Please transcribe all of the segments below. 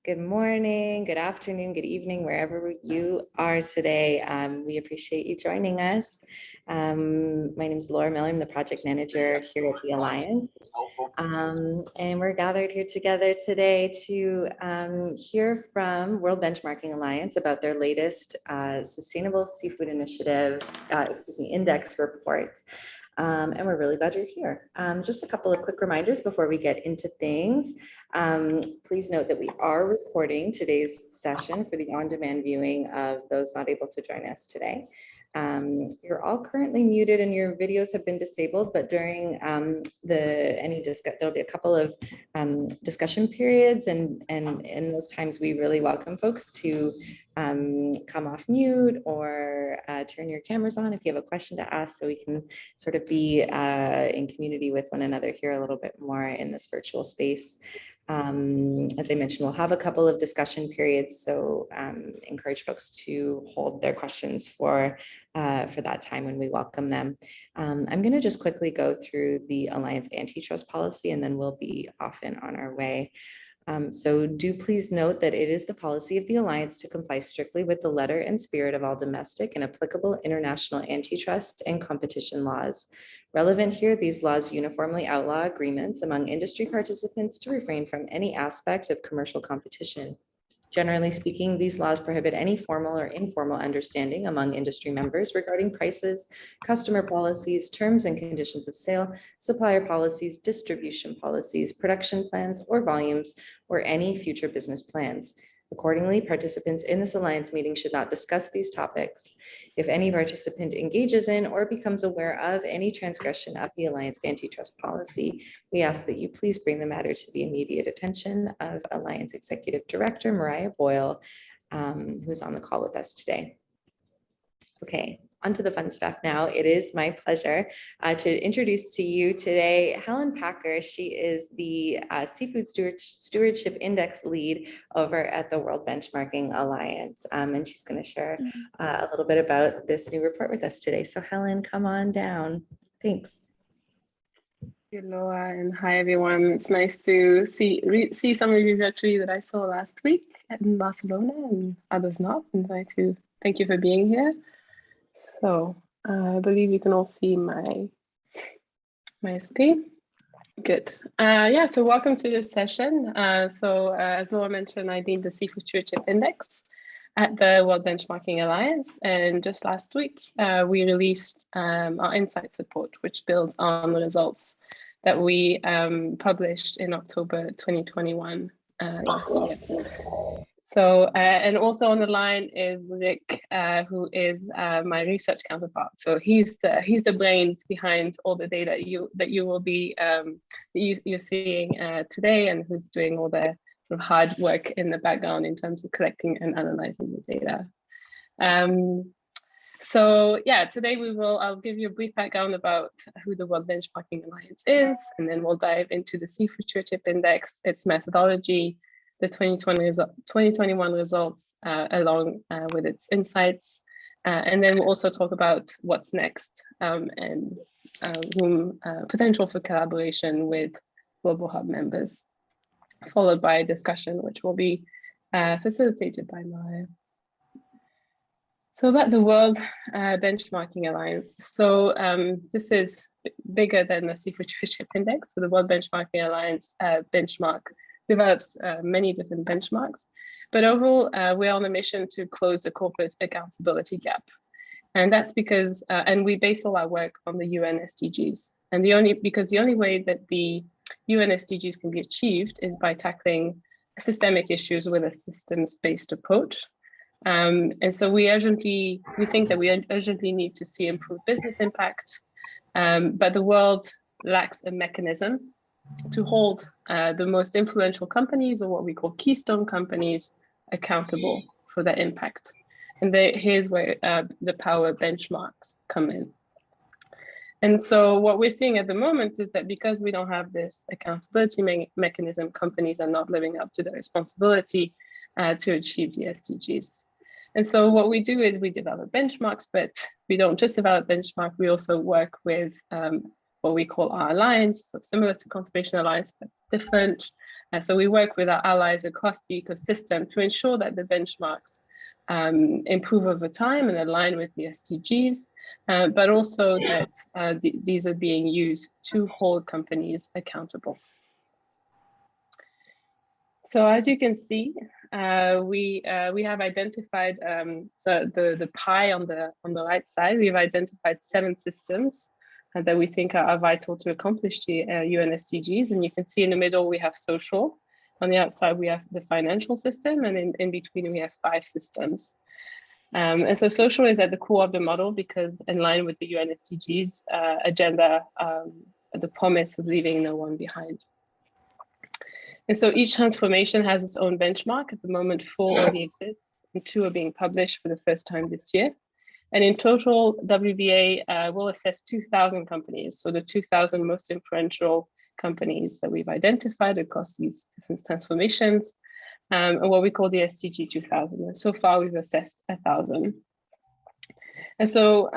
Good morning, good afternoon, good evening, wherever you are today. We appreciate you joining us. My name is Laura Miller. I'm the project manager here at the Alliance. And we're gathered here together today to hear from World Benchmarking Alliance about their latest Sustainable Seafood Initiative Index report. And we're really glad you're here. Just a couple of quick reminders before we get into things. Please note that we are recording today's session for the on-demand viewing of those not able to join us today. You're all currently muted and your videos have been disabled, but during there'll be a couple of discussion periods, and in those times we really welcome folks to come off mute or turn your cameras on if you have a question to ask, so we can sort of be in community with one another here a little bit more in this virtual space. As I mentioned, we'll have a couple of discussion periods, so encourage folks to hold their questions for that time when we welcome them. I'm going to just quickly go through the Alliance antitrust policy, and then we'll be off and on our way. So do please note that it is the policy of the Alliance to comply strictly with the letter and spirit of all domestic and applicable international antitrust and competition laws. Relevant here, these laws uniformly outlaw agreements among industry participants to refrain from any aspect of commercial competition. Generally speaking, these laws prohibit any formal or informal understanding among industry members regarding prices, customer policies, terms and conditions of sale, supplier policies, distribution policies, production plans or volumes, or any future business plans. Accordingly, participants in this Alliance meeting should not discuss these topics. If any participant engages in or becomes aware of any transgression of the Alliance antitrust policy, we ask that you please bring the matter to the immediate attention of Alliance Executive Director Mariah Boyle, who's on the call with us today. Okay, on to the fun stuff now. It is my pleasure to introduce to you today Helen Packer. She is the Seafood Stewardship Index lead over at the World Benchmarking Alliance. And she's going to share a little bit about this new report with us today. So Helen, come on down. Thanks. Thank you, Laura, and hi everyone. It's nice to see some of you virtually that I saw last week in Barcelona and others not. And thank you for being here. So I believe you can all see my screen. Good. Yeah, so welcome to this session. As Laura mentioned, I lead the Seafood Stewardship Index at the World Benchmarking Alliance. And just last week, we released our insights report, which builds on the results that we published in October 2021 last year. So, and also on the line is Rick, who is my research counterpart. So he's the brains behind all the data that you will be you're seeing today, and who's doing all the sort of hard work in the background in terms of collecting and analyzing the data. So yeah, today I'll give you a brief background about who the World Benchmarking Alliance is, and then we'll dive into the Seafood Stewardship Index, its methodology, the 2021 results along with its insights. And then we'll also talk about what's next and potential for collaboration with Global Hub members, followed by a discussion which will be facilitated by Maya. So about the World Benchmarking Alliance. So this is bigger than the Seafood Stewardship Index. So the World Benchmarking Alliance develops many different benchmarks, but overall, we're on a mission to close the corporate accountability gap. And that's because, and we base all our work on the UN SDGs. And the only way that the UN SDGs can be achieved is by tackling systemic issues with a systems-based approach. And so we think that we urgently need to see improved business impact, but the world lacks a mechanism to hold the most influential companies, or what we call keystone companies, accountable for their impact. And here's where the power benchmarks come in. And so what we're seeing at the moment is that because we don't have this accountability mechanism, companies are not living up to their responsibility to achieve the SDGs. And so what we do is we develop benchmarks, but we don't just develop benchmarks, we also work with what we call our alliance, so similar to Conservation Alliance, but different, So we work with our allies across the ecosystem to ensure that the benchmarks improve over time and align with the SDGs, but also that these are being used to hold companies accountable. So as you can see, we have identified so the pie on the right side. We've identified 7 systems that we think are vital to accomplish the UN SDGs. And you can see in the middle we have social. On the outside we have the financial system, and in between we have 5 systems. And so social is at the core of the model because in line with the UN SDGs agenda, the promise of leaving no one behind. And so each transformation has its own benchmark. At the moment, 4 already exist and 2 are being published for the first time this year. And in total, WBA will assess 2,000 companies. So the 2,000 most influential companies that we've identified across these different transformations, and what we call the SDG 2000. And so far we've assessed 1,000. And so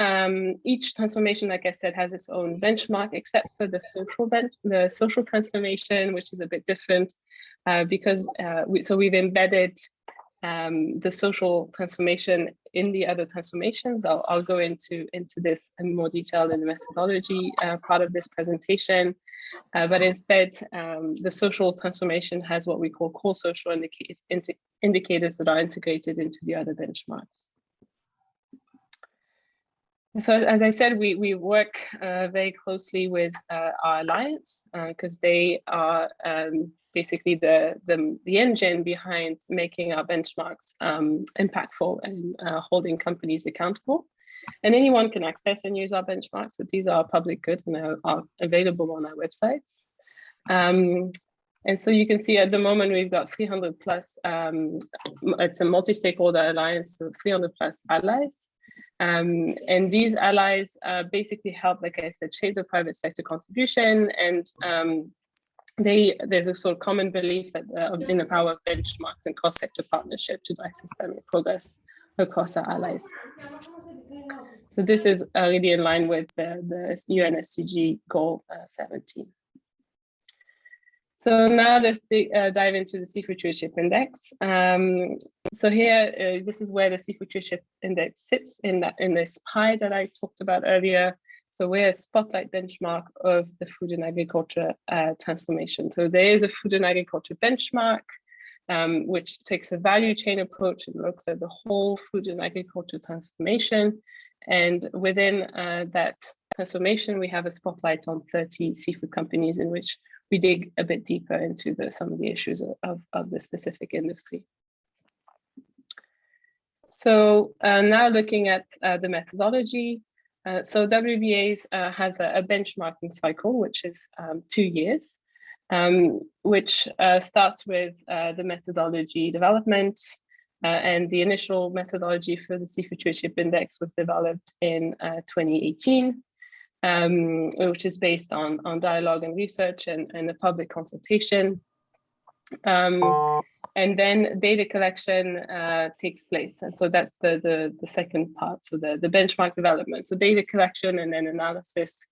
each transformation, like I said, has its own benchmark, except for the social transformation, which is a bit different because we've embedded the social transformation in the other transformations. I'll go into this in more detail in the methodology part of this presentation. But instead, the social transformation has what we call core social indicators that are integrated into the other benchmarks. So as I said, we work very closely with our alliance because they are basically the engine behind making our benchmarks impactful and holding companies accountable. And anyone can access and use our benchmarks. So these are public good and are available on our websites. And so you can see at the moment we've got 300 plus, it's a multi-stakeholder alliance, so 300 plus allies. And these allies basically help, like I said, shape the private sector contribution. And there's a sort of common belief that in the power of benchmarks and cross-sector partnership to drive systemic progress across our allies. So this is really in line with the UN SDG goal 17. So now let's dive into the Seafood Stewardship Index. So here, this is where the Seafood Stewardship Index sits in this pie that I talked about earlier. So we're a spotlight benchmark of the food and agriculture transformation. So there is a food and agriculture benchmark, which takes a value chain approach and looks at the whole food and agriculture transformation. And within that transformation, we have a spotlight on 30 seafood companies in which we dig a bit deeper into some of the issues of the specific industry. So now looking at the methodology. So WBA's has a benchmarking cycle, which is 2 years, which starts with the methodology development. And the initial methodology for the Seafood Stewardship Index was developed in 2018. Which is based on dialogue and research and a public consultation. And then data collection takes place. And so that's the second part, so the benchmark development. So data collection and then analysis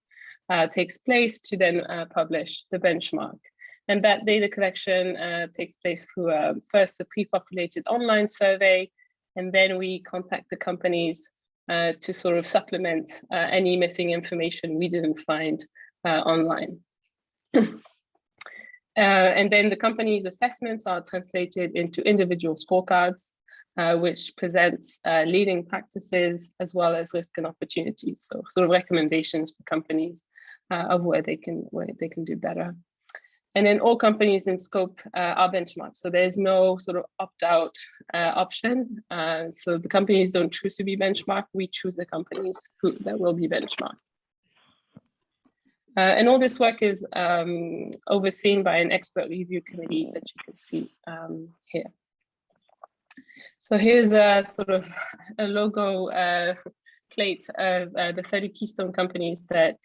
takes place to then publish the benchmark. And that data collection takes place through first a pre-populated online survey, and then we contact the companies to sort of supplement any missing information we didn't find online. And then the company's assessments are translated into individual scorecards, which presents leading practices as well as risk and opportunities. So sort of recommendations for companies of where they can do better. And then all companies in scope are benchmarked. So there's no sort of opt-out option. So the companies don't choose to be benchmarked. We choose the companies that will be benchmarked. And all this work is overseen by an expert review committee that you can see here. So here's a sort of a logo plate of the 30 keystone companies that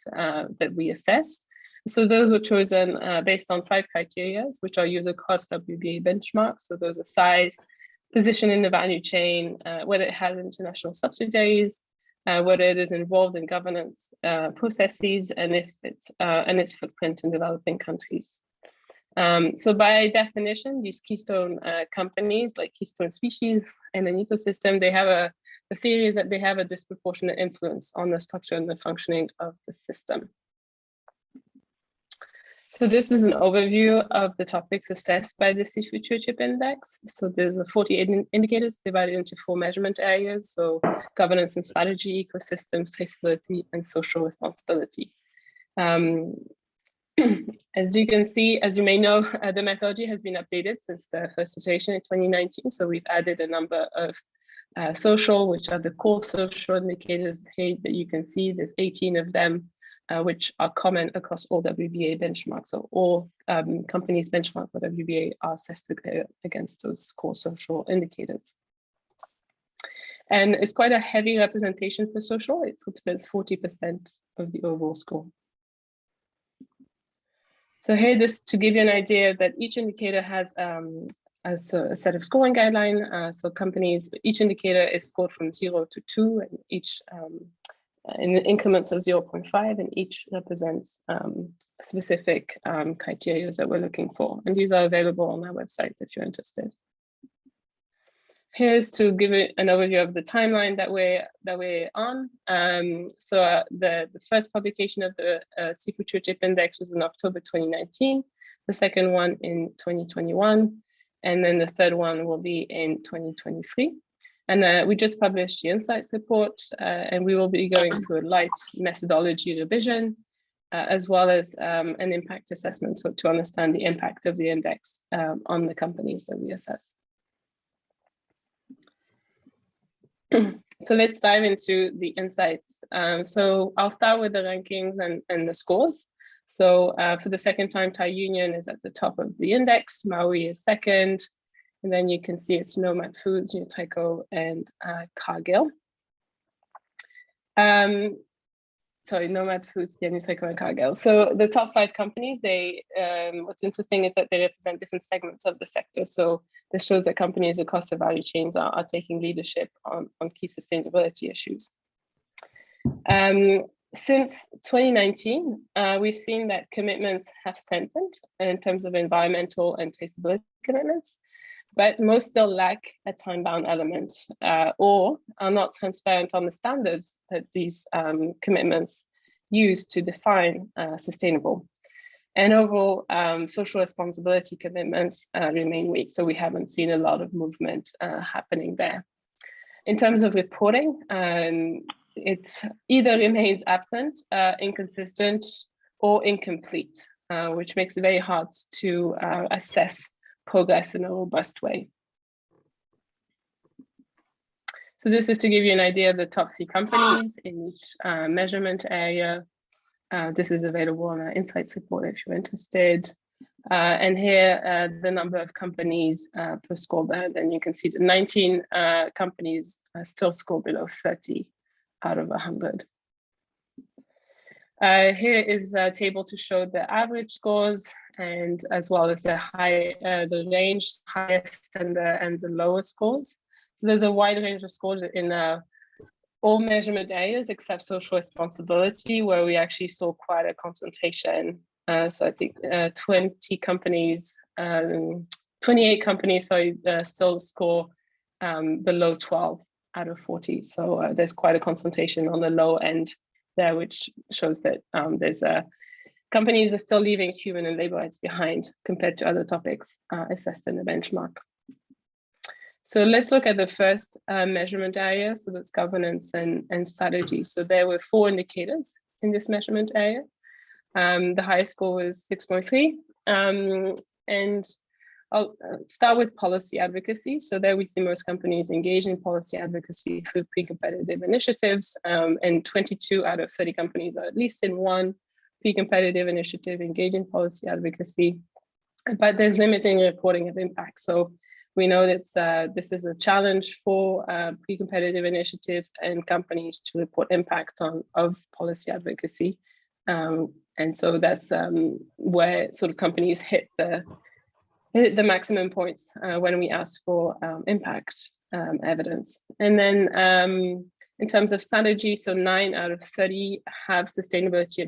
we assessed. So those were chosen based on 5 criteria, which are used across WBA benchmarks. So those are size, position in the value chain, whether it has international subsidiaries, whether it is involved in governance processes, and if it's and its footprint in developing countries. So by definition, these keystone companies, like keystone species in an ecosystem, they have the theory is that they have a disproportionate influence on the structure and the functioning of the system. So this is an overview of the topics assessed by the Seafood Stewardship Index. So there's 48 indicators divided into 4 measurement areas. So governance and strategy, ecosystems, traceability, and social responsibility. As you can see, as you may know, the methodology has been updated since the first iteration in 2019. So we've added a number of social, which are the core social indicators here that you can see. There's 18 of them, which are common across all WBA benchmarks. So all companies benchmarked for WBA are assessed against those core social indicators. And it's quite a heavy representation for social. It represents 40% of the overall score. So here, just to give you an idea that each indicator has a set of scoring guidelines. So companies, each indicator is scored from 0 to 2, and each in increments of 0.5, and each represents specific criteria that we're looking for. And these are available on our website if you're interested. Here's to give it an overview of the timeline that we're on. So the first publication of the Seafood Stewardship Index was in October 2019, the second one in 2021, and then the third one will be in 2023. And we just published the insights report, and we will be going through a light methodology revision, as well as an impact assessment, so to understand the impact of the index on the companies that we assess. So let's dive into the insights. So I'll start with the rankings and the scores. So for the second time, Thai Union is at the top of the index, Maui is second, and then you can see it's Nomad Foods, New Taiko, and Cargill. Sorry, Nomad Foods, yeah, New Taiko, and Cargill. So the top 5 companies, they what's interesting is that they represent different segments of the sector. So this shows that companies across the value chains are taking leadership on key sustainability issues. Since 2019, we've seen that commitments have strengthened in terms of environmental and traceability commitments, but most still lack a time-bound element or are not transparent on the standards that these commitments use to define sustainable. And overall, social responsibility commitments remain weak, so we haven't seen a lot of movement happening there. In terms of reporting, it either remains absent, inconsistent, or incomplete, which makes it very hard to assess progress in a robust way. So this is to give you an idea of the top 3 companies in each measurement area. This is available on our insights report if you're interested. And here, the number of companies per score band, and you can see that 19 companies still score below 30 out of 100. Here is a table to show the average scores, and as well as the range highest and the lowest scores. So there's a wide range of scores in all measurement areas except social responsibility, where we actually saw quite a concentration. So I think 28 companies, still score below 12 out of 40. So there's quite a concentration on the low end there, which shows that companies are still leaving human and labor rights behind compared to other topics assessed in the benchmark. So let's look at the first measurement area. So that's governance and strategy. So there were 4 indicators in this measurement area. The highest score was 6.3. And I'll start with policy advocacy. So there we see most companies engage in policy advocacy through pre-competitive initiatives, and 22 out of 30 companies are at least in one pre-competitive initiative engage in policy advocacy. But there's limiting reporting of impact. So we know that this is a challenge for pre-competitive initiatives and companies to report impact of policy advocacy. And so that's where sort of companies hit the maximum points when we ask for impact evidence. And then in terms of strategy, so 9 out of 30 have sustainability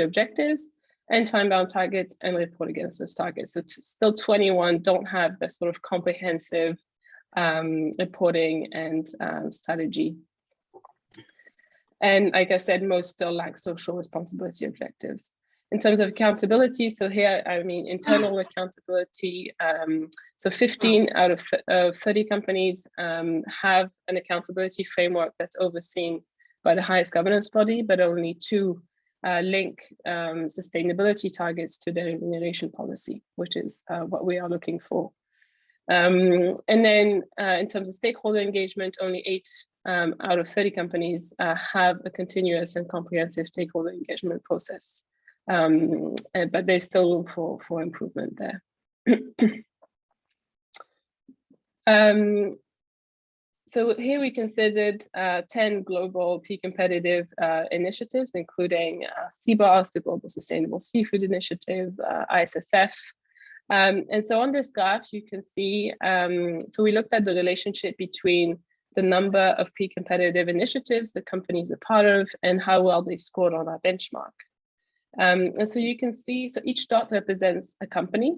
objectives, and time-bound targets and report against those targets. So still 21 don't have the sort of comprehensive reporting and strategy. And like I said, most still lack social responsibility objectives. In terms of accountability, so here, I mean, internal accountability, so 15 out of 30 companies have an accountability framework that's overseen by the highest governance body, but only 2 link sustainability targets to their remuneration policy, which is what we are looking for. And then in terms of stakeholder engagement, only 8 out of 30 companies have a continuous and comprehensive stakeholder engagement process. But there's still room for improvement there. So here we considered 10 global peak competitive initiatives, including CBARS, the Global Sustainable Seafood Initiative, ISSF. And so on this graph, you can see, so we looked at the relationship between the number of peak competitive initiatives the companies are part of and how well they scored on our benchmark. And so you can see, so each dot represents a company.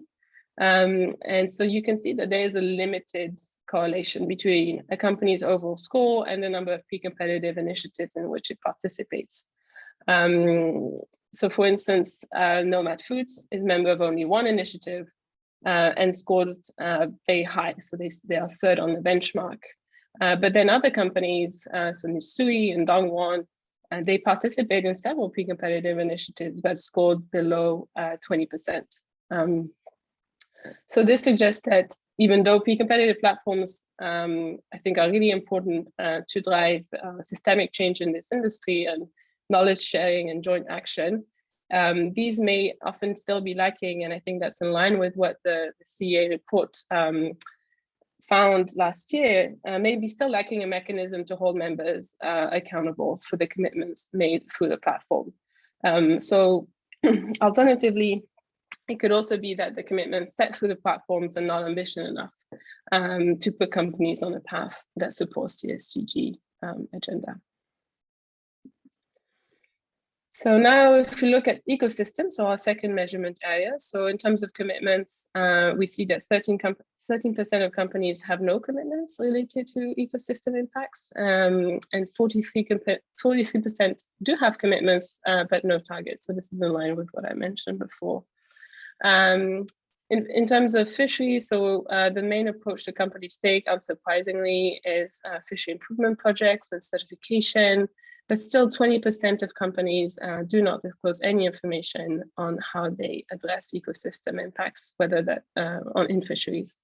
And so you can see that there is a limited correlation between a company's overall score and the number of pre-competitive initiatives in which it participates. So for instance, Nomad Foods is a member of only 1 initiative and scored very high. So they are 3rd on the benchmark. But then other companies, so Nisui and Dongwon, they participate in several pre-competitive initiatives but scored below 20%. So this suggests that even though pre-competitive platforms, I think, are really important to drive systemic change in this industry and knowledge sharing and joint action, these may often still be lacking. And I think that's in line with what the CA report found last year, may be still lacking a mechanism to hold members accountable for the commitments made through the platform. So alternatively, it could also be that the commitments set through the platforms are not ambitious enough to put companies on a path that supports the SDG agenda. So now if we look at ecosystems, so our second measurement area, so in terms of commitments, we see that 13% of companies have no commitments related to ecosystem impacts, and 43% do have commitments, but no targets. So this is in line with what I mentioned before. In terms of fisheries, so the main approach to companies take, unsurprisingly, is fishery improvement projects and certification, but still 20% of companies do not disclose any information on how they address ecosystem impacts, whether that in fisheries.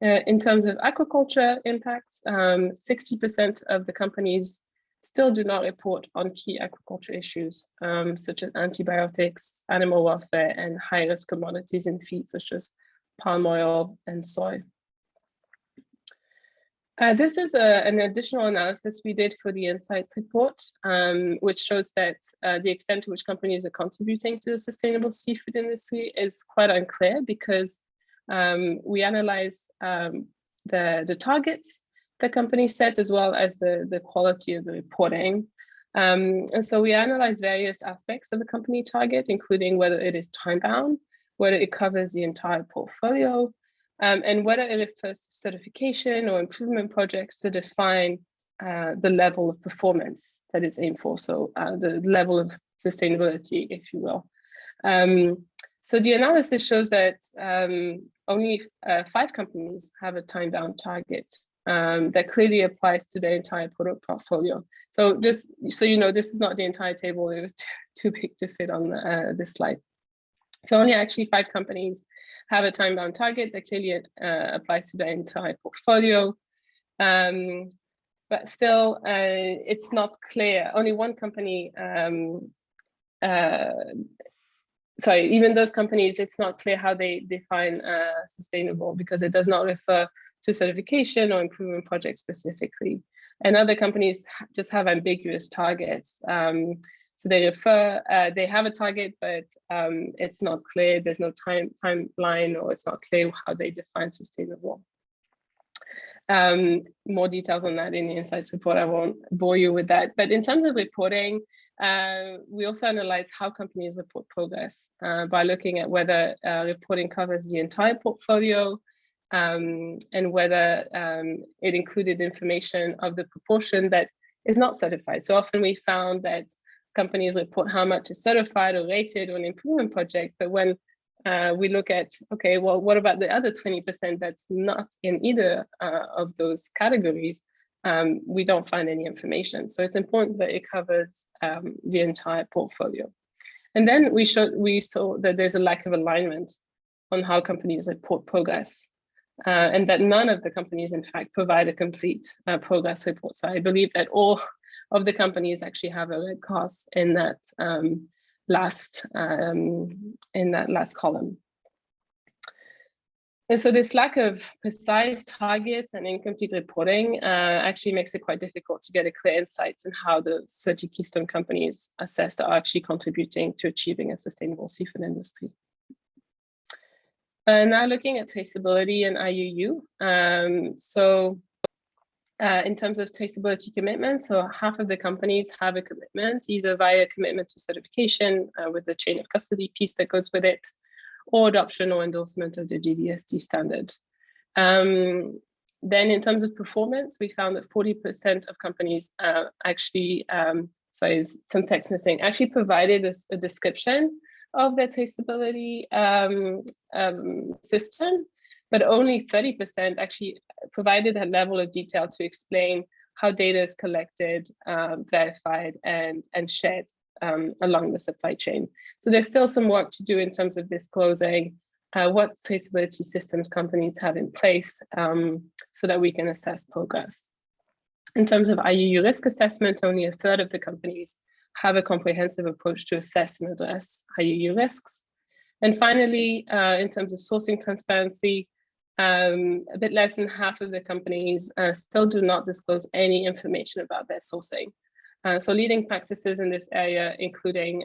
In terms of aquaculture impacts, 60% of the companies still do not report on key aquaculture issues, such as antibiotics, animal welfare, and high-risk commodities in feed, such as palm oil and soy. This is an additional analysis we did for the Insights report, which shows that the extent to which companies are contributing to the sustainable seafood industry is quite unclear, because we analyze the targets the company set, as well as the quality of the reporting. And so we analyze various aspects of the company target, including whether it is time-bound, whether it covers the entire portfolio, and whether it refers to certification or improvement projects to define the level of performance that is aimed for, so the level of sustainability, if you will. So the analysis shows that only 5 companies have a time-bound target that clearly applies to their entire product portfolio. So just so you know, this is not the entire table. It was too big to fit on this slide. So only actually 5 companies have a time-bound target that clearly applies to their entire portfolio. But still, it's not clear. Only 1 company, even those companies, it's not clear how they define sustainable, because it does not refer to certification or improvement projects specifically. And other companies just have ambiguous targets. So they refer, they have a target, but it's not clear. There's no timeline, or it's not clear how they define sustainable. More details on that in the Insights report. I won't bore you with that. But in terms of reporting, we also analyze how companies report progress by looking at whether reporting covers the entire portfolio and whether it included information of the proportion that is not certified. So often we found that companies report how much is certified or rated or an improvement project, but when we look at, okay, well, what about the other 20% that's not in either of those categories? We don't find any information. So it's important that it covers the entire portfolio. And then we saw that there's a lack of alignment on how companies report progress, and that none of the companies, in fact, provide a complete progress report. So I believe that all of the companies actually have a red cross in that last column. And so this lack of precise targets and incomplete reporting actually makes it quite difficult to get a clear insight on how the 30 Keystone companies assessed are actually contributing to achieving a sustainable seafood industry. Now looking at traceability and IUU. In terms of traceability commitments, so half of the companies have a commitment, either via commitment to certification with the chain of custody piece that goes with it, or adoption or endorsement of the GDSD standard. Then in terms of performance, we found that 40% of companies actually, sorry, some text missing, actually provided a description of their traceability system, but only 30% actually provided a level of detail to explain how data is collected, verified, and shared along the supply chain. So there's still some work to do in terms of disclosing what traceability systems companies have in place so that we can assess progress. In terms of IUU risk assessment, only a third of the companies have a comprehensive approach to assess and address IUU risks. And finally, in terms of sourcing transparency, a bit less than half of the companies still do not disclose any information about their sourcing. So leading practices in this area, including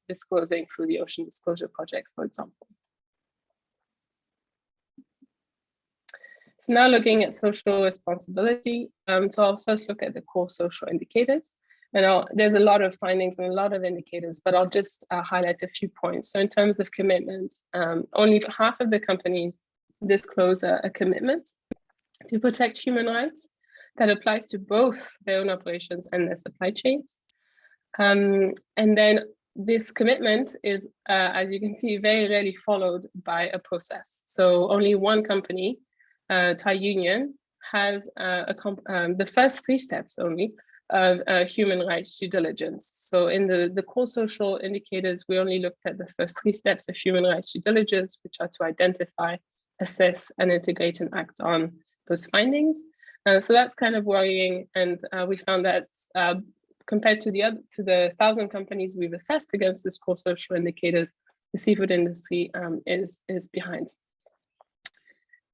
disclosing through the Ocean Disclosure Project, for example. So now looking at social responsibility. So I'll first look at the core social indicators. And there's a lot of findings and a lot of indicators, but I'll just highlight a few points. So in terms of commitment, only half of the companies disclose a commitment to protect human rights that applies to both their own operations and their supply chains. And then this commitment is, as you can see, very rarely followed by a process. So only one company, Thai Union, has the first 3 steps only of human rights due diligence. So in the core social indicators, we only looked at the first 3 steps of human rights due diligence, which are to identify, assess, and integrate and act on those findings. So that's kind of worrying, and we found that compared to the 1,000 companies we've assessed against this core social indicators, the seafood industry is behind.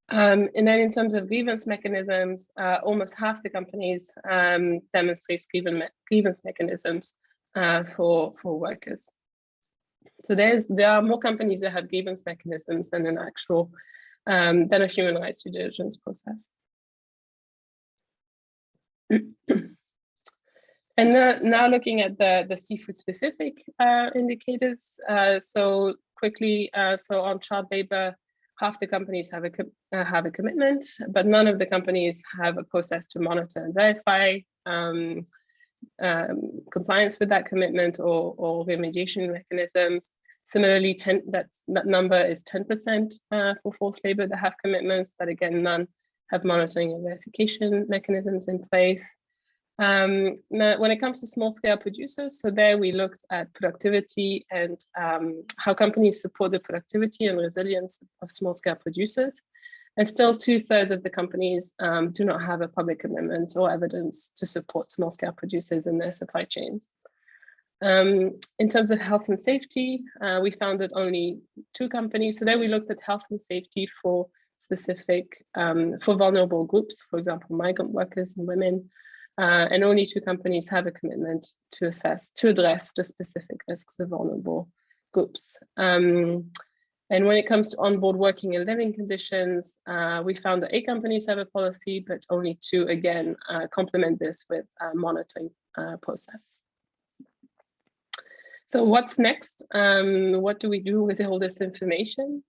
And then in terms of grievance mechanisms, almost half the companies demonstrate grievance mechanisms for workers. So there are more companies that have grievance mechanisms than an actual than a human rights due diligence process. And now looking at the seafood specific indicators. So quickly, so on child labor, half the companies have a commitment, but none of the companies have a process to monitor and verify compliance with that commitment or remediation mechanisms. Similarly, that number is 10% for forced labor that have commitments, but again, none have monitoring and verification mechanisms in place. Now, when it comes to small scale producers, so there we looked at productivity and how companies support the productivity and resilience of small scale producers. And still 2/3 of the companies do not have a public commitment or evidence to support small scale producers in their supply chains. In terms of health and safety, we found that only 2 companies, so there we looked at health and safety for specific, for vulnerable groups, for example, migrant workers and women, and only 2 companies have a commitment to address the specific risks of vulnerable groups. And when it comes to onboard working and living conditions, we found that 8 companies have a policy, but only 2, again, complement this with a monitoring process. So what's next? What do we do with all this information?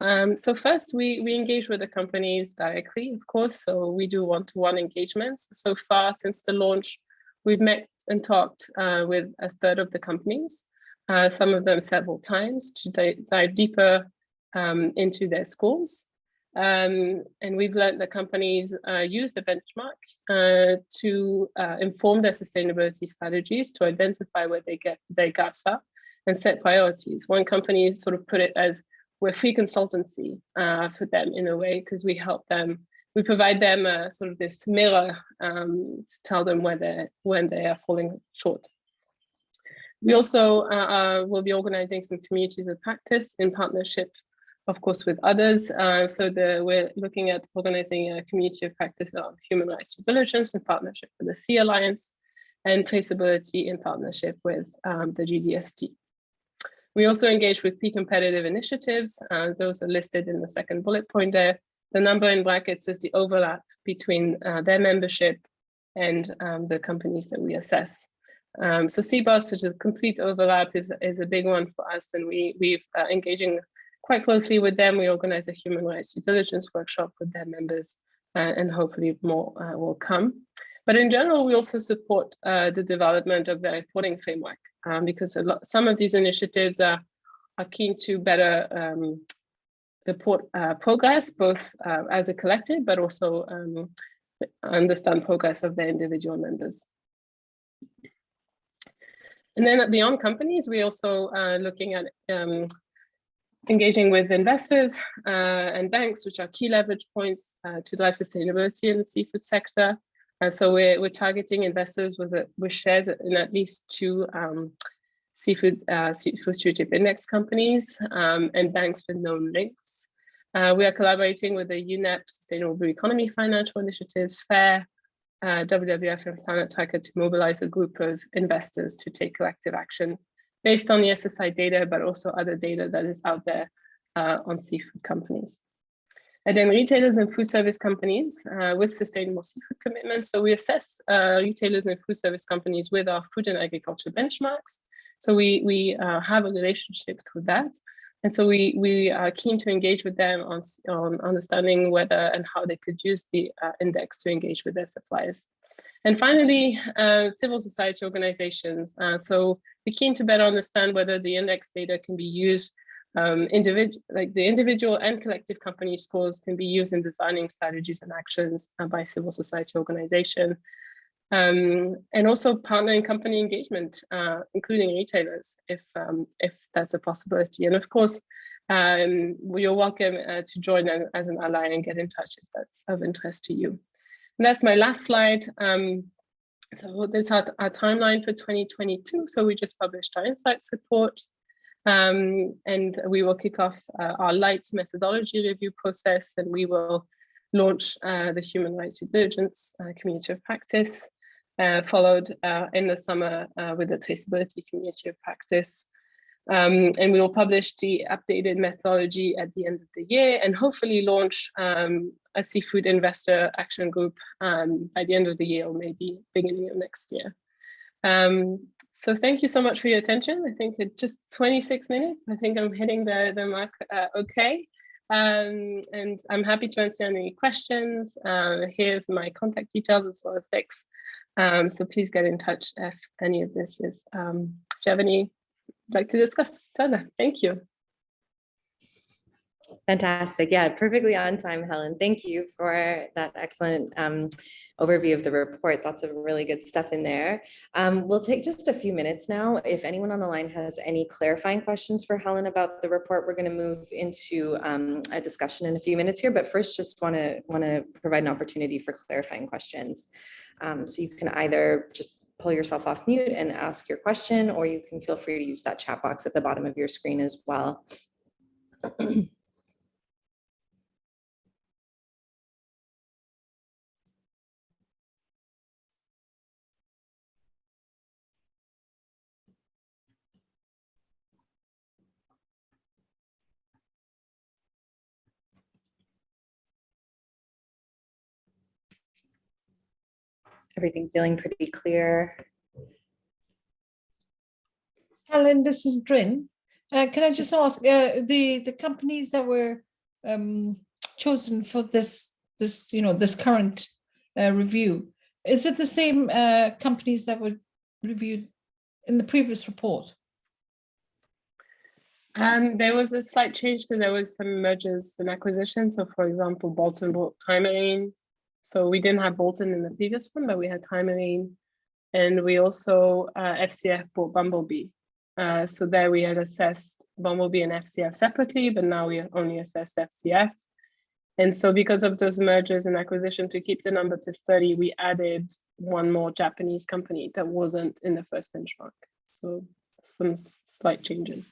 So first, we engage with the companies directly, of course. So we do one-to-one engagements. So far, since the launch, we've met and talked with a third of the companies, some of them several times, to dive deeper into their scores. And we've learned that companies use the benchmark to inform their sustainability strategies, to identify where their gaps are and set priorities. One company sort of put it as, we're free consultancy for them in a way, because we help them, we provide them sort of this mirror to tell them when they are falling short. We also will be organizing some communities of practice in partnership, of course, with others. We're looking at organizing a community of practice on human rights due diligence in partnership with the Sea Alliance, and traceability in partnership with the GDST. We also engage with P-competitive initiatives. Those are listed in the second bullet point there. The number in brackets is the overlap between their membership and the companies that we assess. So CBOS, which is a complete overlap, is a big one for us, and we've engaging quite closely with them. We organize a human rights due diligence workshop with their members, and hopefully more will come. But in general, we also support the development of the reporting framework, because some of these initiatives are keen to better report progress, both as a collective, but also understand progress of their individual members. And then beyond companies, we also looking at engaging with investors and banks, which are key leverage points to drive sustainability in the seafood sector. So we're targeting investors with shares in at least 2 Seafood Stewardship Index companies and banks with known links. We are collaborating with the UNEP Sustainable Blue Economy Financial Initiatives, FAIR, WWF and Planet Tracker to mobilize a group of investors to take collective action based on the SSI data, but also other data that is out there on seafood companies. And then retailers and food service companies with sustainable seafood commitments. So we assess retailers and food service companies with our food and agriculture benchmarks. So we have a relationship through that. And so we are keen to engage with them on understanding whether and how they could use the index to engage with their suppliers. And finally, civil society organizations. So we're keen to better understand whether the index data can be used, like the individual and collective company scores can be used in designing strategies and actions by civil society organization. And also partnering company engagement, including retailers, if that's a possibility. And of course, you're welcome to join as an ally and get in touch if that's of interest to you. And that's my last slide. So this is our timeline for 2022. So we just published our insights report, and we will kick off our light methodology review process, and we will launch the human rights due diligence community of practice, followed in the summer with the traceability community of practice. And we will publish the updated methodology at the end of the year, and hopefully launch a seafood investor action group by the end of the year, or maybe beginning of next year. So thank you so much for your attention. I think it's just 26 minutes. I think I'm hitting the mark okay. And I'm happy to answer any questions. Here's my contact details as well as Vic's. So please get in touch if any of this is, if you have any like to discuss further. Thank you. Fantastic. Yeah, perfectly on time, Helen. Thank you for that excellent overview of the report. Lots of really good stuff in there. We'll take just a few minutes now. If anyone on the line has any clarifying questions for Helen about the report, we're going to move into a discussion in a few minutes here. But first, just want to provide an opportunity for clarifying questions. So you can either just pull yourself off mute and ask your question, or you can feel free to use that chat box at the bottom of your screen as well. Everything feeling pretty clear? Helen, this is Drin. Can I just ask the companies that were chosen for this current review? Is it the same companies that were reviewed in the previous report? There was a slight change because there was some mergers and acquisitions. So, for example, Bolton bought Time. So we didn't have Bolton in the previous one, but we had Time, and we also FCF bought Bumblebee. So there we had assessed Bumblebee and FCF separately, but now we only assessed FCF. And so because of those mergers and acquisition, to keep the number to 30, we added one more Japanese company that wasn't in the first benchmark. So some slight changes.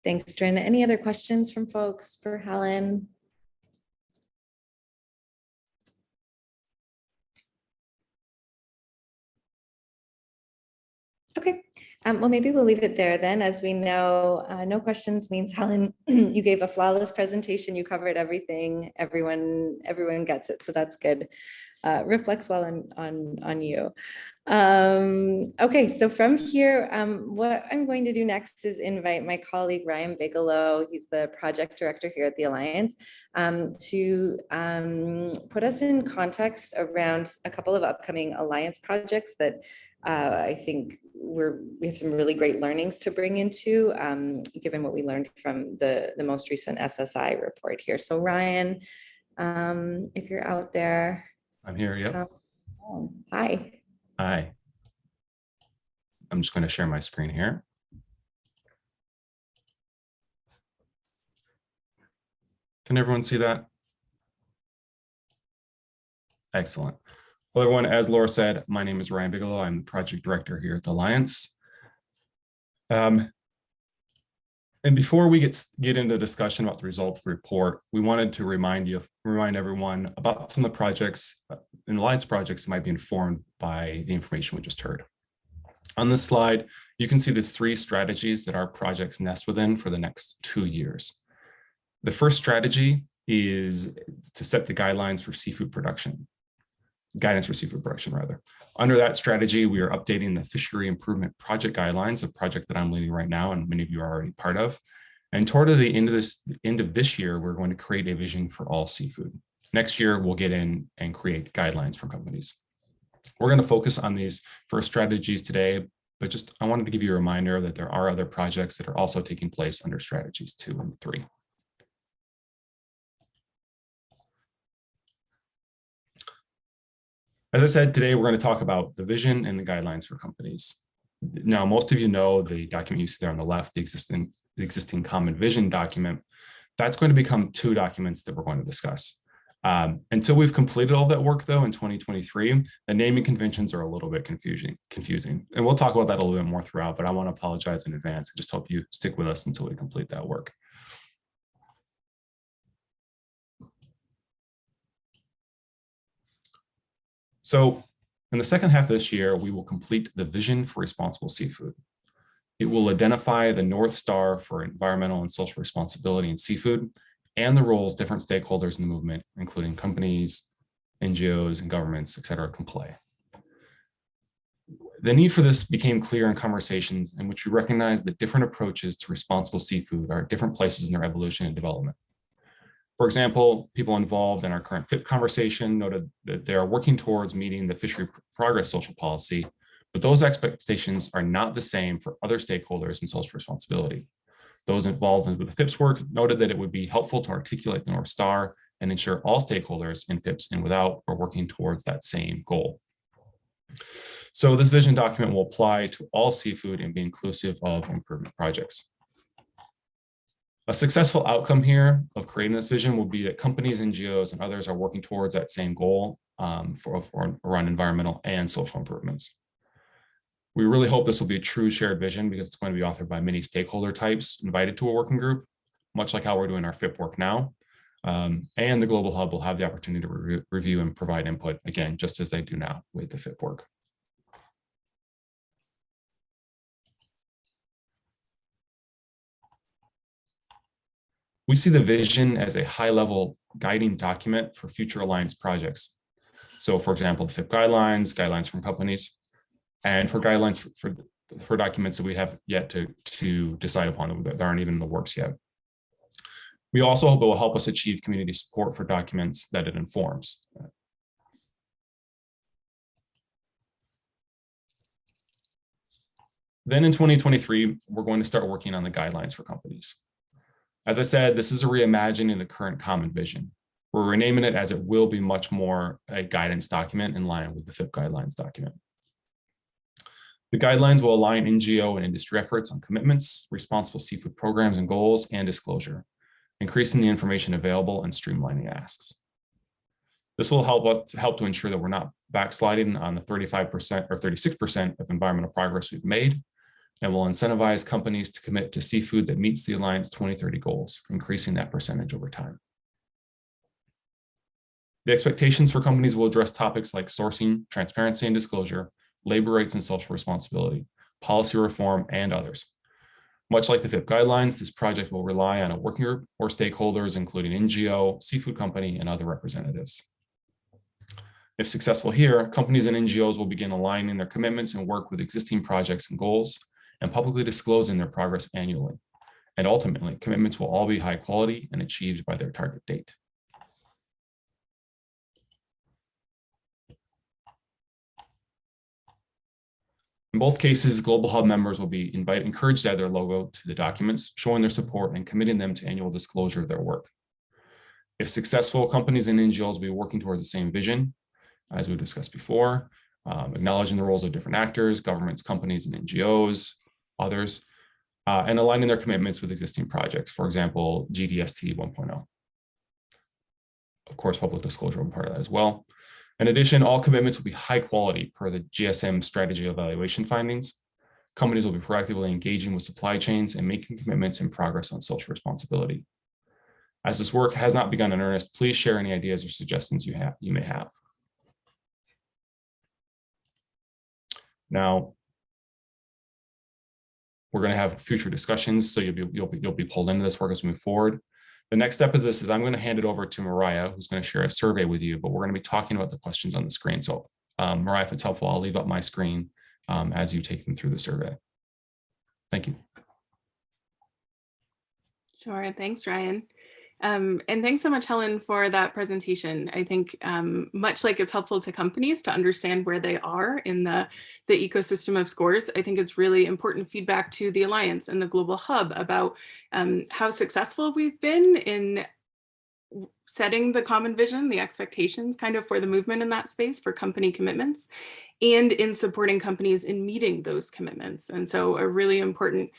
Thanks, Drin. Any other questions from folks for Helen? Okay, well, maybe we'll leave it there then. As we know, no questions means, Helen, you gave a flawless presentation. You covered everything. Everyone gets it, so that's good. Reflects well on you. Okay, so from here, what I'm going to do next is invite my colleague Ryan Bigelow, he's the project director here at the Alliance, to put us in context around a couple of upcoming Alliance projects that I think we have some really great learnings to bring into, given what we learned from the most recent SSI report here. So Ryan, if you're out there. I'm here, yep. Hi. Hi. I'm just going to share my screen here. Can everyone see that? Excellent. Well, everyone, as Laura said, my name is Ryan Bigelow. I'm the project director here at the Alliance. And before we get into the discussion about the results of the report, we wanted to remind everyone about some of the projects, in Alliance projects that might be informed by the information we just heard. On this slide, you can see the 3 strategies that our projects nest within for the next 2 years. The first strategy is to set the guidelines for seafood production. Guidance for seafood production, rather. Under that strategy, we are updating the fishery improvement project guidelines, a project that I'm leading right now and many of you are already part of. And toward the end of this year, we're going to create a vision for all seafood. Next year, we'll get in and create guidelines for companies. We're going to focus on these first strategies today, but I wanted to give you a reminder that there are other projects that are also taking place under strategies 2 and 3. As I said, today we're going to talk about the vision and the guidelines for companies. Now, most of you know the document you see there on the left, the existing common vision document. That's going to become 2 documents that we're going to discuss. Until we've completed all that work, though, in 2023, the naming conventions are a little bit confusing. And we'll talk about that a little bit more throughout, but I want to apologize in advance. I just hope you stick with us until we complete that work. So in the second half of this year, we will complete the vision for responsible seafood. It will identify the North Star for environmental and social responsibility in seafood and the roles different stakeholders in the movement, including companies, NGOs, and governments, et cetera, can play. The need for this became clear in conversations in which we recognized that different approaches to responsible seafood are at different places in their evolution and development. For example, people involved in our current FIP conversation noted that they are working towards meeting the fishery progress social policy, but those expectations are not the same for other stakeholders in social responsibility. Those involved with the FIPS work noted that it would be helpful to articulate the North Star and ensure all stakeholders in FIPS and without are working towards that same goal. So this vision document will apply to all seafood and be inclusive of improvement projects. A successful outcome here of creating this vision will be that companies, NGOs, and others are working towards that same goal around environmental and social improvements. We really hope this will be a true shared vision because it's going to be authored by many stakeholder types invited to a working group, much like how we're doing our FIP work now. And the Global Hub will have the opportunity to review and provide input, again, just as they do now with the FIP work. We see the vision as a high-level guiding document for future alliance projects. So for example, the FIP guidelines from companies, and for guidelines for documents that we have yet to decide upon, that aren't even in the works yet. We also hope it will help us achieve community support for documents that it informs. Then in 2023, we're going to start working on the guidelines for companies. As I said, this is a reimagining the current common vision. We're renaming it as it will be much more a guidance document in line with the FIP guidelines document. The guidelines will align NGO and industry efforts on commitments, responsible seafood programs and goals, and disclosure, increasing the information available and streamlining asks. This will help to ensure that we're not backsliding on the 35% or 36% of environmental progress we've made, and will incentivize companies to commit to seafood that meets the Alliance 2030 goals, increasing that percentage over time. The expectations for companies will address topics like sourcing, transparency and disclosure, labor rights and social responsibility, policy reform, and others. Much like the FIP guidelines, this project will rely on a working group or stakeholders, including NGO, seafood company, and other representatives. If successful here, companies and NGOs will begin aligning their commitments and work with existing projects and goals, and publicly disclosing their progress annually. And ultimately, commitments will all be high quality and achieved by their target date. In both cases, Global Hub members will be encouraged to add their logo to the documents, showing their support and committing them to annual disclosure of their work. If successful, companies and NGOs will be working towards the same vision, as we discussed before, acknowledging the roles of different actors, governments, companies, and NGOs, others, and aligning their commitments with existing projects, for example, GDST 1.0. Of course, public disclosure will be part of that as well. In addition, all commitments will be high quality per the GSM strategy evaluation findings. Companies will be proactively engaging with supply chains and making commitments and progress on social responsibility. As this work has not begun in earnest, please share any ideas or suggestions you may have. Now, we're going to have future discussions, so you'll be pulled into this work as we move forward. The next step of this is I'm going to hand it over to Mariah, who's going to share a survey with you, but we're going to be talking about the questions on the screen. So Mariah, if it's helpful, I'll leave up my screen as you take them through the survey. Thank you. Sure, thanks, Ryan. And thanks so much, Helen, for that presentation. I think much like it's helpful to companies to understand where they are in the ecosystem of scores, I think it's really important feedback to the Alliance and the Global Hub about how successful we've been in setting the common vision, the expectations kind of for the movement in that space for company commitments, and in supporting companies in meeting those commitments. And so a really important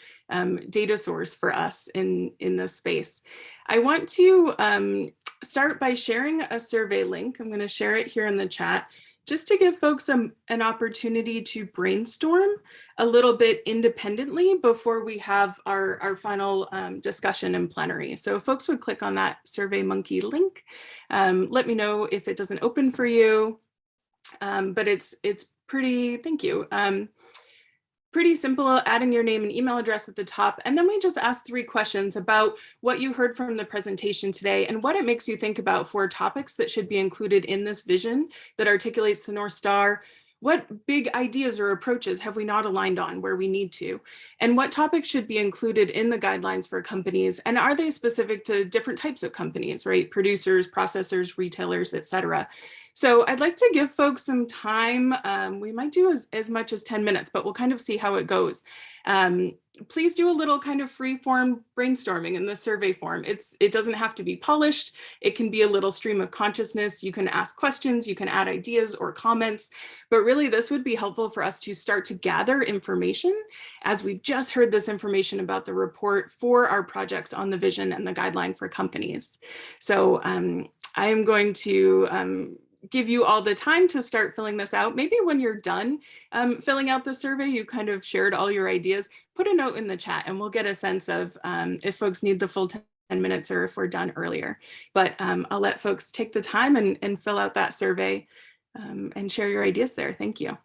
data source for us in this space. I want to start by sharing a survey link. I'm going to share it here in the chat, just to give folks an opportunity to brainstorm a little bit independently before we have our final discussion in plenary. So if folks would click on that SurveyMonkey link, let me know if it doesn't open for you, but it's pretty, thank you. Pretty simple, adding your name and email address at the top. And then we just ask 3 questions about what you heard from the presentation today and what it makes you think about 4 topics that should be included in this vision that articulates the North Star. What big ideas or approaches have we not aligned on where we need to? And what topics should be included in the guidelines for companies? And are they specific to different types of companies, right? Producers, processors, retailers, et cetera. So I'd like to give folks some time. We might do as much as 10 minutes, but we'll kind of see how it goes. Please do a little kind of free form brainstorming in the survey form. It doesn't have to be polished. It can be a little stream of consciousness. You can ask questions, you can add ideas or comments, but really this would be helpful for us to start to gather information as we've just heard this information about the report for our projects on the vision and the guideline for companies. So I am going to give you all the time to start filling this out. Maybe when you're done filling out the survey, you kind of shared all your ideas, put a note in the chat and we'll get a sense of if folks need the full 10 minutes or if we're done earlier. But I'll let folks take the time and fill out that survey and share your ideas there. Thank you.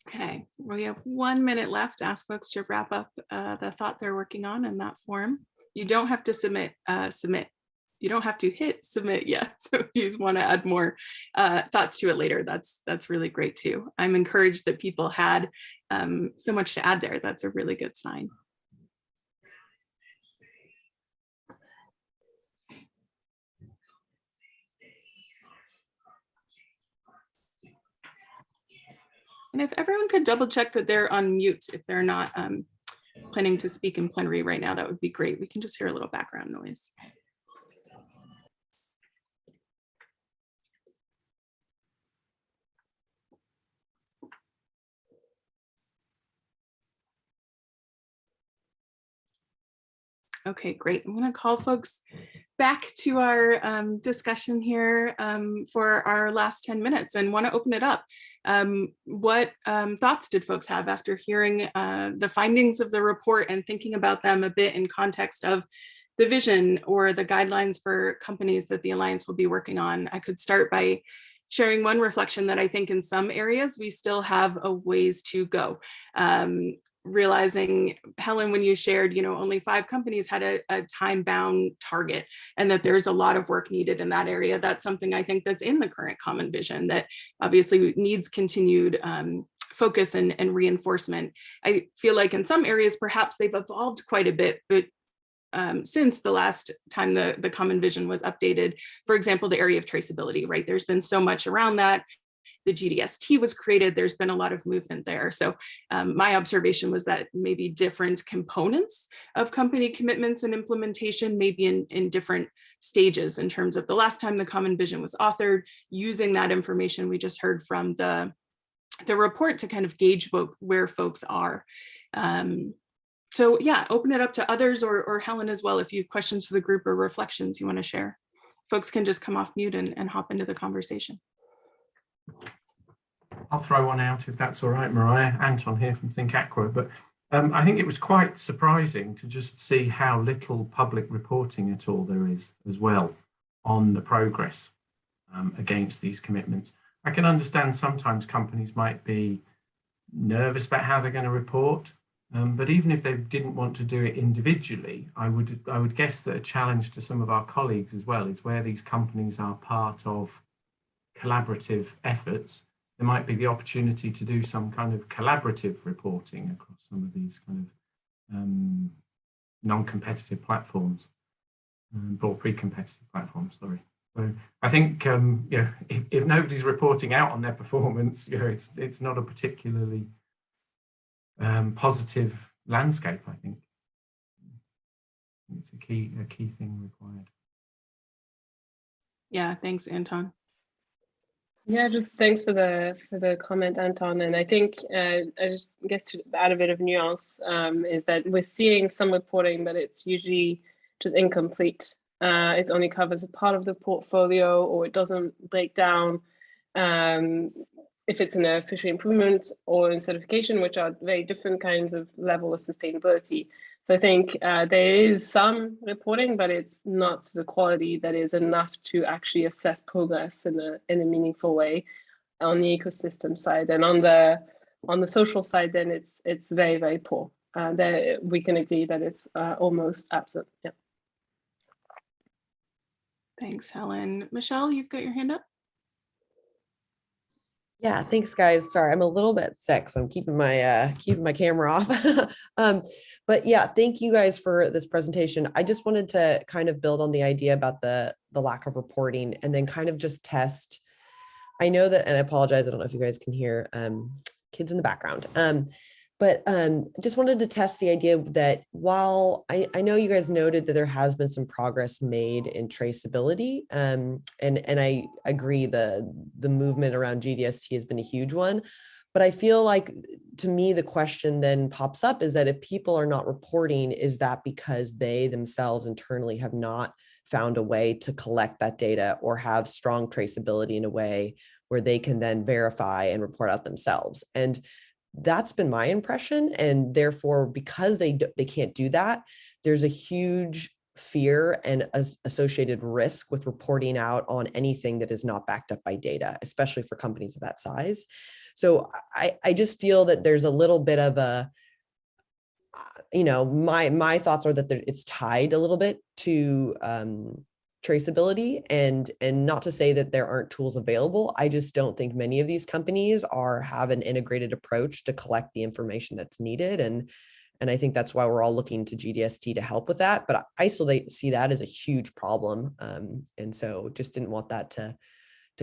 Okay, we have 1 minute left to ask folks to wrap up the thought they're working on in that form. You don't have to submit. You don't have to hit submit yet. So if you want to add more thoughts to it later, that's really great too. I'm encouraged that people had so much to add there. That's a really good sign. And if everyone could double check that they're on mute, if they're not planning to speak in plenary right now, that would be great. We can just hear a little background noise. Okay, great. I'm going to call folks back to our discussion here for our last 10 minutes and want to open it up. What thoughts did folks have after hearing the findings of the report and thinking about them a bit in context of the vision or the guidelines for companies that the Alliance will be working on? I could start by sharing one reflection that I think in some areas we still have a ways to go. Realizing, Helen, when you shared, only 5 companies had a time-bound target and that there's a lot of work needed in that area. That's something I think that's in the current common vision that obviously needs continued focus and reinforcement. I feel like in some areas, perhaps they've evolved quite a bit, but since the last time the common vision was updated, for example, the area of traceability, right? There's been so much around that. The GDST was created, there's been a lot of movement there. So my observation was that maybe different components of company commitments and implementation may be in different stages in terms of the last time the common vision was authored, using that information we just heard from the report to kind of gauge where folks are. So yeah, open it up to others or Helen as well, if you have questions for the group or reflections you want to share. Folks can just come off mute and hop into the conversation. I'll throw one out if that's all right, Mariah. Anton here from Think Aqua, but I think it was quite surprising to just see how little public reporting at all there is as well on the progress against these commitments. I can understand sometimes companies might be nervous about how they're going to report, but even if they didn't want to do it individually, I would guess that a challenge to some of our colleagues as well is where these companies are part of collaborative efforts, there might be the opportunity to do some kind of collaborative reporting across some of these kind of non-competitive platforms or pre-competitive platforms, sorry. So I think if nobody's reporting out on their performance, it's not a particularly positive landscape, I think. It's a key thing required. Yeah, thanks, Anton. Yeah, just thanks for the comment, Anton. And I think I just guess to add a bit of nuance is that we're seeing some reporting, but it's usually just incomplete. It only covers a part of the portfolio, or it doesn't break down if it's in a fishery improvement or in certification, which are very different kinds of level of sustainability. So I think there is some reporting, but it's not the quality that is enough to actually assess progress in a meaningful way on the ecosystem side. And on the social side, then it's very, very poor. There we can agree that it's almost absent. Yeah. Thanks, Helen. Michelle, you've got your hand up. Yeah, thanks guys. Sorry, I'm a little bit sick, so I'm keeping my camera off. But yeah, thank you guys for this presentation. I just wanted to kind of build on the idea about the lack of reporting and then kind of just test. I know that, and I apologize, I don't know if you guys can hear kids in the background. But just wanted to test the idea that while I know you guys noted that there has been some progress made in traceability, and I agree the movement around GDST has been a huge one, but I feel like, to me, the question then pops up is that if people are not reporting, is that because they themselves internally have not found a way to collect that data or have strong traceability in a way where they can then verify and report out themselves? And that's been my impression. And therefore, because they can't do that, there's a huge fear and associated risk with reporting out on anything that is not backed up by data, especially for companies of that size. So I just feel that there's a little bit of a, my thoughts are that it's tied a little bit to traceability, and not to say that there aren't tools available. I just don't think many of these companies have an integrated approach to collect the information that's needed. And I think that's why we're all looking to GDST to help with that. But I still see that as a huge problem. And so just didn't want that to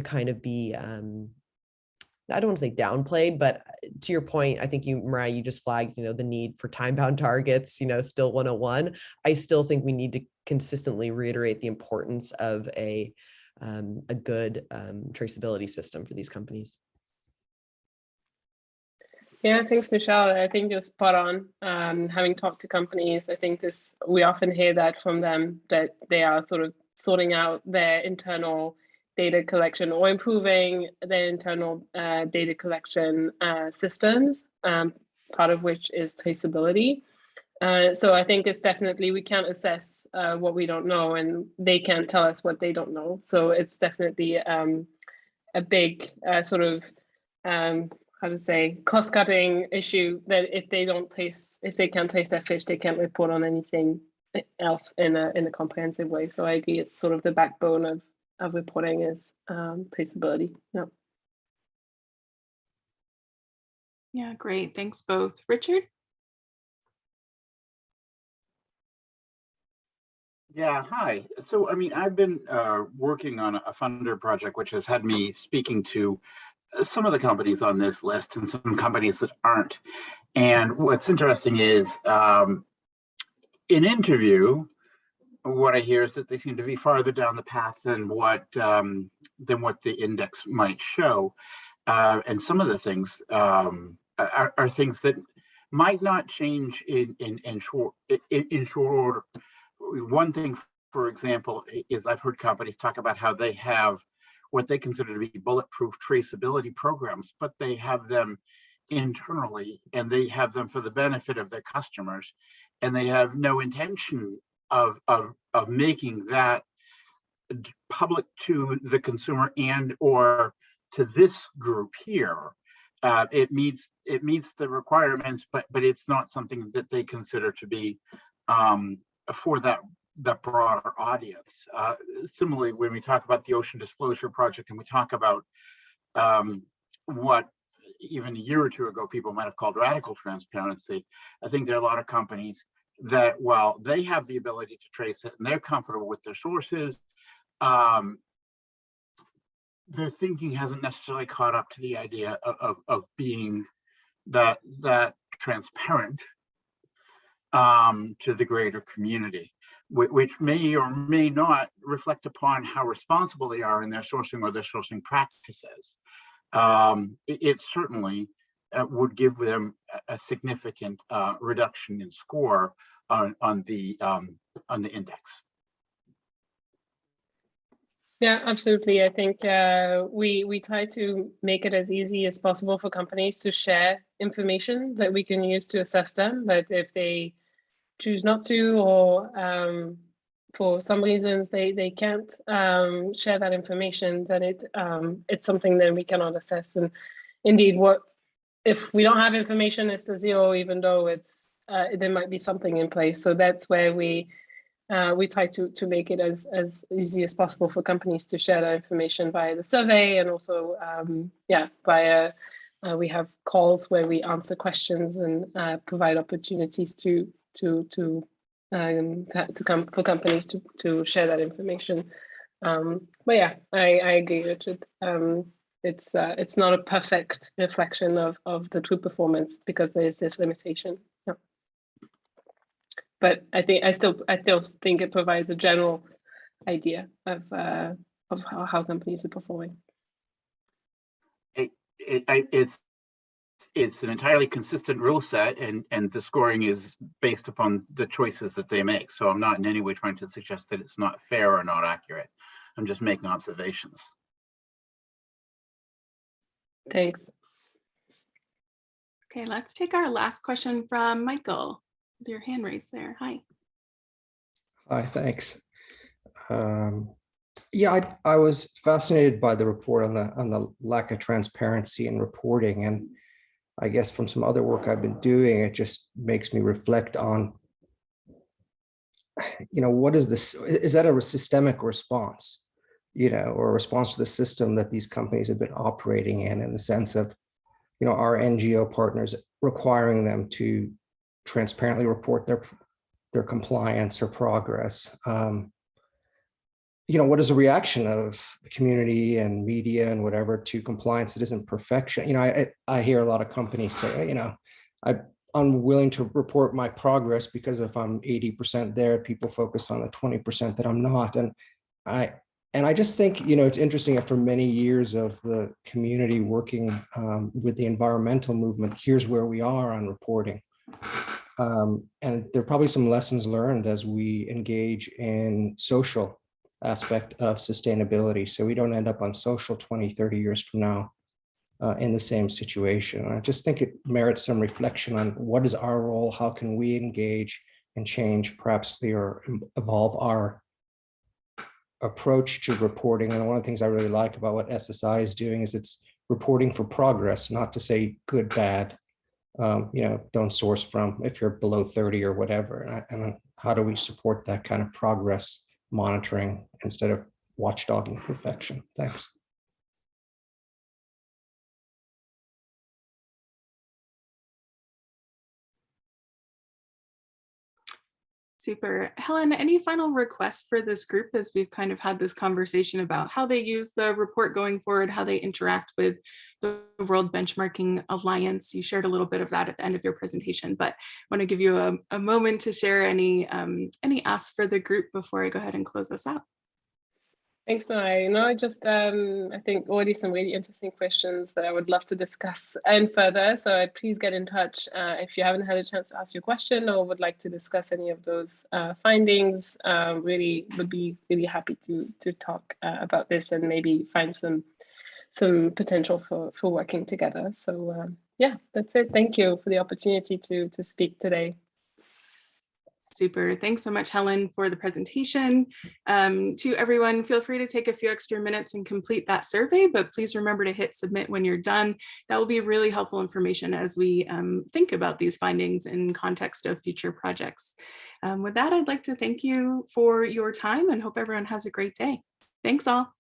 kind of be, I don't want to say downplayed, but to your point, I think Mariah, you just flagged, the need for time-bound targets, still 101. I still think we need to consistently reiterate the importance of a good traceability system for these companies. Yeah, thanks, Michelle. I think you're spot on. Having talked to companies, I think we often hear that from them, that they are sort of sorting out their internal data collection or improving their internal data collection systems, part of which is traceability. So I think it's definitely, we can't assess what we don't know, and they can't tell us what they don't know. So it's definitely a big sort of, how to say, cost-cutting issue, that if they can't taste their fish, they can't report on anything else in a comprehensive way. So I agree, it's sort of the backbone of reporting is traceability. Yeah. Yeah, great. Thanks both. Richard? Yeah, hi. So, I've been working on a funder project, which has had me speaking to some of the companies on this list and some companies that aren't. And what's interesting is in interview, what I hear is that they seem to be farther down the path than what the index might show. And some of the things are things that might not change in short order. One thing, for example, is I've heard companies talk about how they have what they consider to be bulletproof traceability programs, but they have them internally and they have them for the benefit of their customers, and they have no intention of making that public to the consumer and or to this group here. It meets the requirements, but it's not something that they consider to be for that broader audience. Similarly, when we talk about the Ocean Disclosure Project and we talk about what even a year or two ago people might have called radical transparency, I think there are a lot of companies that, while they have the ability to trace it and they're comfortable with their sources, their thinking hasn't necessarily caught up to the idea of being that transparent to the greater community, which may or may not reflect upon how responsible they are in their sourcing or their sourcing practices. It certainly would give them a significant reduction in score on the index. Yeah, absolutely. I think we try to make it as easy as possible for companies to share information that we can use to assess them. But if they choose not to, or for some reasons they can't share that information, then it's something that we cannot assess. And indeed, if we don't have information, it's the zero, even though there might be something in place. So that's where we we try to make it as easy as possible for companies to share their information via the survey, and also via we have calls where we answer questions and provide opportunities for companies to share that information. But yeah, I agree, Richard. It's not a perfect reflection of the true performance because there is this limitation. Yeah. But I still think it provides a general idea of how companies are performing. It's an entirely consistent rule set, and the scoring is based upon the choices that they make. So I'm not in any way trying to suggest that it's not fair or not accurate. I'm just making observations. Thanks. Okay, let's take our last question from Michael with your hand raised there. Hi. Hi, thanks. Yeah, I was fascinated by the report on the lack of transparency and reporting, and I guess from some other work I've been doing, it just makes me reflect on, what is this? Is that a systemic response, or a response to the system that these companies have been operating in the sense of, our NGO partners requiring them to transparently report their compliance or progress. What is a reaction of the community and media and whatever to compliance that isn't perfection? I hear a lot of companies say, I'm willing to report my progress because if I'm 80% there, people focus on the 20% that I'm not. And I just think, it's interesting after many years of the community working with the environmental movement, here's where we are on reporting. And there are probably some lessons learned as we engage in social aspect of sustainability, so we don't end up on social 20, 30 years from now in the same situation. And I just think it merits some reflection on what is our role, how can we engage and change perhaps or evolve our approach to reporting. And one of the things I really like about what SSI is doing is it's reporting for progress, not to say good, bad, don't source from if you're below 30 or whatever. And how do we support that kind of progress monitoring instead of watchdogging perfection? Thanks. Super. Helen, any final requests for this group as we've kind of had this conversation about how they use the report going forward, how they interact with the World Benchmarking Alliance? You shared a little bit of that at the end of your presentation, but I want to give you a moment to share any asks for the group before I go ahead and close us out. Thanks, Mariah. I think already some really interesting questions that I would love to discuss and further. So please get in touch if you haven't had a chance to ask your question or would like to discuss any of those findings. Really would be really happy to talk about this and maybe find some potential for working together. So yeah, that's it. Thank you for the opportunity to speak today. Super. Thanks so much, Helen, for the presentation. To everyone, feel free to take a few extra minutes and complete that survey, but please remember to hit submit when you're done. That will be really helpful information as we think about these findings in context of future projects. With that, I'd like to thank you for your time and hope everyone has a great day. Thanks all.